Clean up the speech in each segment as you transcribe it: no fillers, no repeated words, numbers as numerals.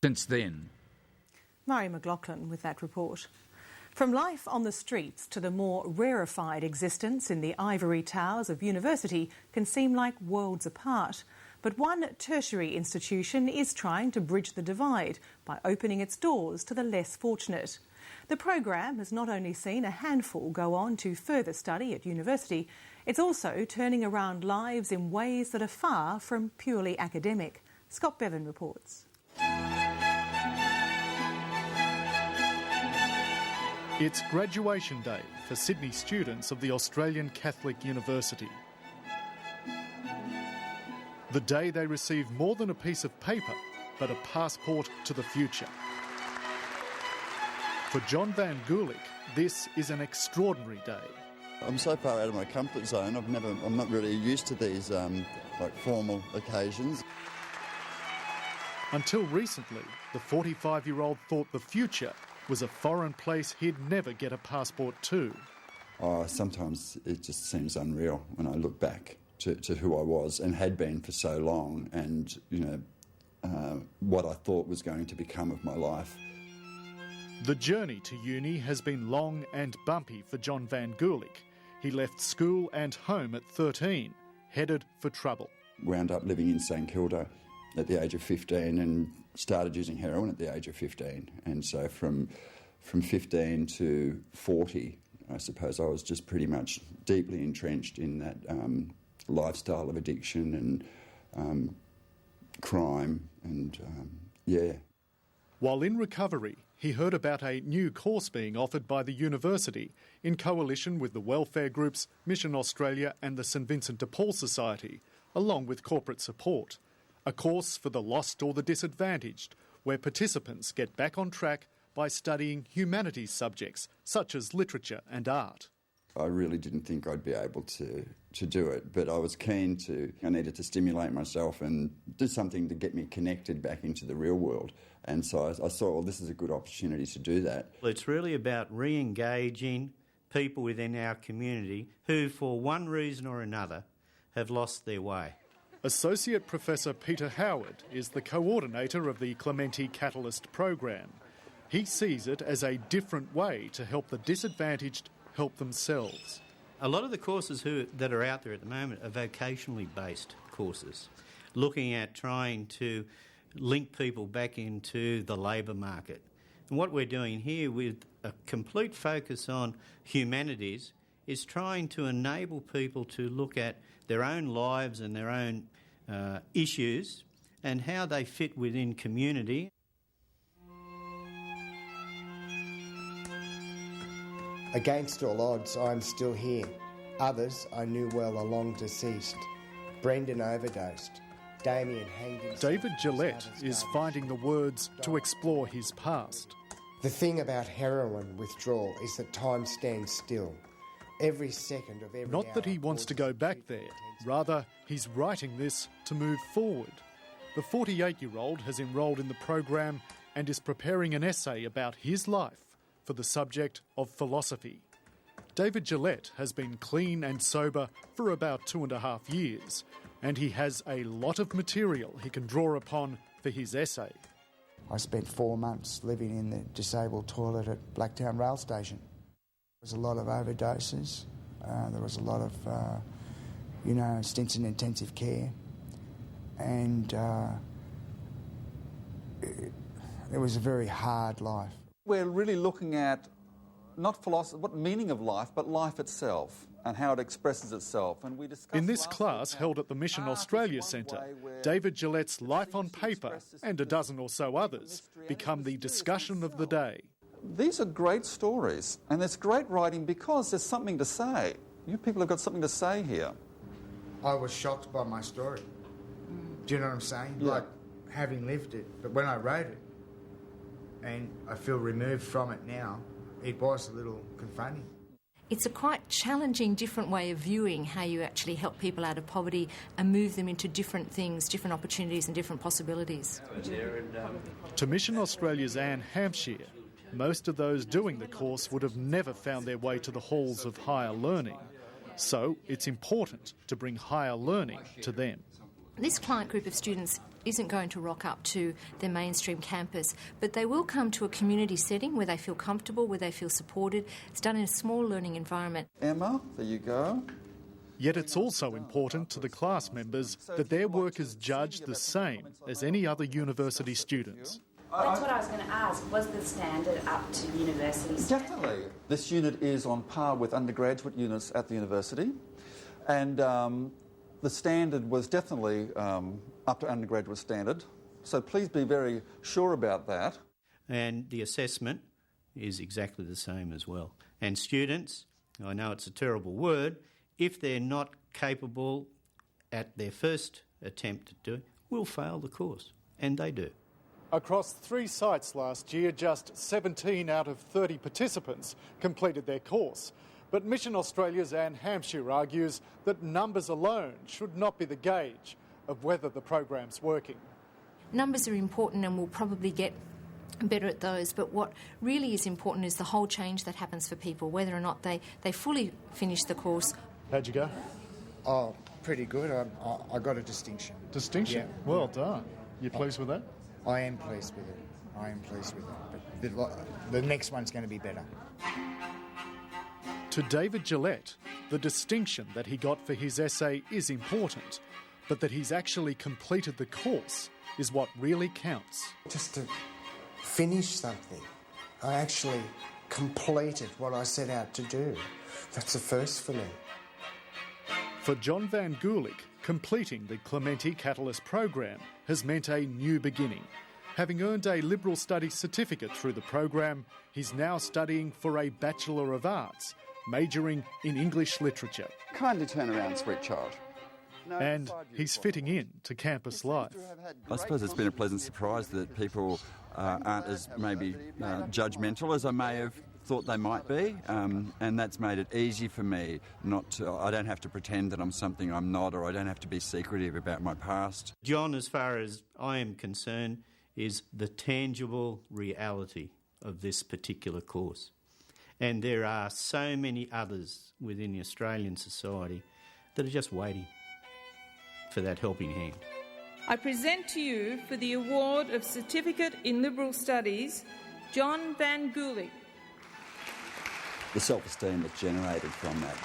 since then. Murray McLaughlin with that report. From life on the streets to the more rarefied existence in the ivory towers of university can seem like worlds apart. But one tertiary institution is trying to bridge the divide by opening its doors to the less fortunate. The program has not only seen a handful go on to further study at university, it's also turning around lives in ways that are far from purely academic. Scott Bevan reports. It's graduation day for Sydney students of the Australian Catholic University. The day they receive more than a piece of paper, but a passport to the future. For John Van Gulik, this is an extraordinary day. I'm so far out of my comfort zone. I'm not really used to these formal occasions. Until recently, the 45-year-old thought the future was a foreign place he'd never get a passport to. Sometimes it just seems unreal when I look back to who I was and had been for so long, and what I thought was going to become of my life. The journey to uni has been long and bumpy for John Van Gulik. He left school and home at 13, headed for trouble. Wound up living in St Kilda at the age of 15 and started using heroin at the age of 15. And so from 15 to 40, I suppose I was just pretty much deeply entrenched in that lifestyle of addiction and crime and, While in recovery, he heard about a new course being offered by the university in coalition with the welfare groups Mission Australia and the St Vincent de Paul Society, along with corporate support. A course for the lost or the disadvantaged, where participants get back on track by studying humanities subjects such as literature and art. I really didn't think I'd be able to do it, but I was keen to. I needed to stimulate myself and do something to get me connected back into the real world. And so I saw, well, this is a good opportunity to do that. It's really about re-engaging people within our community who, for one reason or another, have lost their way. Associate Professor Peter Howard is the coordinator of the Clementi Catalyst program. He sees it as a different way to help the disadvantaged help themselves. A lot of the courses that are out there at the moment are vocationally based courses, looking at trying to link people back into the labour market. And what we're doing here with a complete focus on humanities is trying to enable people to look at their own lives and their own issues and how they fit within community. Against all odds, I'm still here. Others I knew well are long deceased. Brendan overdosed. Damien hanged himself. David Gillette is finding the words to explore his past. The thing about heroin withdrawal is that time stands still. Every second of every Not that he wants to go back there. Rather, he's writing this to move forward. The 48-year-old has enrolled in the program and is preparing an essay about his life for the subject of philosophy. David Gillette has been clean and sober for about 2.5 years, and he has a lot of material he can draw upon for his essay. I spent 4 months living in the disabled toilet at Blacktown Rail Station. There was a lot of overdoses. There was a lot of, stints in intensive care. And it was a very hard life. We're really looking at not philosophy, what meaning of life, but life itself and how it expresses itself. And we discussed in this class held at the Mission Australia Centre, David Gillette's life on paper and a dozen or so others become the discussion of the day. These are great stories, and there's great writing because there's something to say. You people have got something to say here. I was shocked by my story. Do you know what I'm saying? Yeah. Like, having lived it, but when I wrote it, and I feel removed from it now, it was a little confronting. It's a quite challenging, different way of viewing how you actually help people out of poverty and move them into different things, different opportunities and different possibilities. To Mission Australia's Anne Hampshire, most of those doing the course would have never found their way to the halls of higher learning. So it's important to bring higher learning to them. This client group of students isn't going to rock up to their mainstream campus, but they will come to a community setting where they feel comfortable, where they feel supported. It's done in a small learning environment. Emma, there you go. Yet it's also important to the class members that their work is judged the same as any other university students. That's what I was going to ask. Was the standard up to university standards? Definitely. This unit is on par with undergraduate units at the university, and the standard was definitely up to undergraduate standard. So please be very sure about that. And the assessment is exactly the same as well. And students, I know it's a terrible word, if they're not capable at their first attempt at doing it, will fail the course. And they do. Across 3 sites last year, just 17 out of 30 participants completed their course. But Mission Australia's Anne Hampshire argues that numbers alone should not be the gauge of whether the program's working. Numbers are important and we'll probably get better at those, but what really is important is the whole change that happens for people, whether or not they fully finish the course. How'd you go? Oh, pretty good. I got a distinction. Distinction? Yeah. Well done. You pleased with that? I am pleased with it. But the next one's going to be better. To David Gillette, the distinction that he got for his essay is important, but that he's actually completed the course is what really counts. Just to finish something. I actually completed what I set out to do. That's a first for me. For John Van Gulik, completing the Clementi Catalyst program has meant a new beginning. Having earned a Liberal Studies certificate through the program, he's now studying for a Bachelor of Arts, majoring in English literature. Kindly turn around, sweet child. And he's fitting in to campus life. I suppose it's been a pleasant surprise that people aren't as maybe judgmental as I may have thought they might be, and that's made it easy for me I don't have to pretend that I'm something I'm not, or I don't have to be secretive about my past. John, as far as I am concerned, is the tangible reality of this particular course. And there are so many others within the Australian society that are just waiting for that helping hand. I present to you for the award of Certificate in Liberal Studies, John Van Gulik. The self-esteem that's generated from that,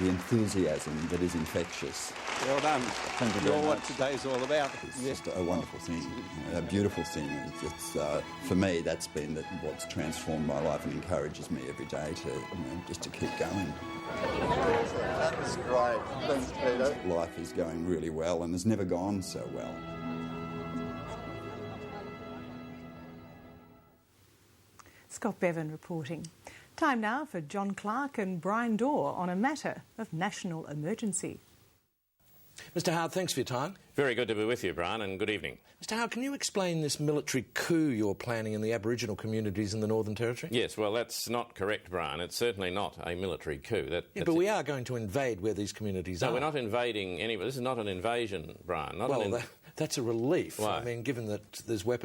the enthusiasm that is infectious. Well done. Thank you very much. What today's all about. It's just a wonderful thing, a beautiful thing. It's for me, that's been what's transformed my life and encourages me every day to just to keep going. That was great. Thanks, Peter. Life is going really well and has never gone so well. Scott Bevan reporting. Time now for John Clark and Brian Dorr on a matter of national emergency. Mr Howard, thanks for your time. Very good to be with you, Brian, and good evening. Mr Howard, can you explain this military coup you're planning in the Aboriginal communities in the Northern Territory? Yes, well, that's not correct, Brian. It's certainly not a military coup. But we are going to invade where these communities are. No, we're not invading anybody. This is not an invasion, Brian. That's a relief. Why? I mean, given that there's weapons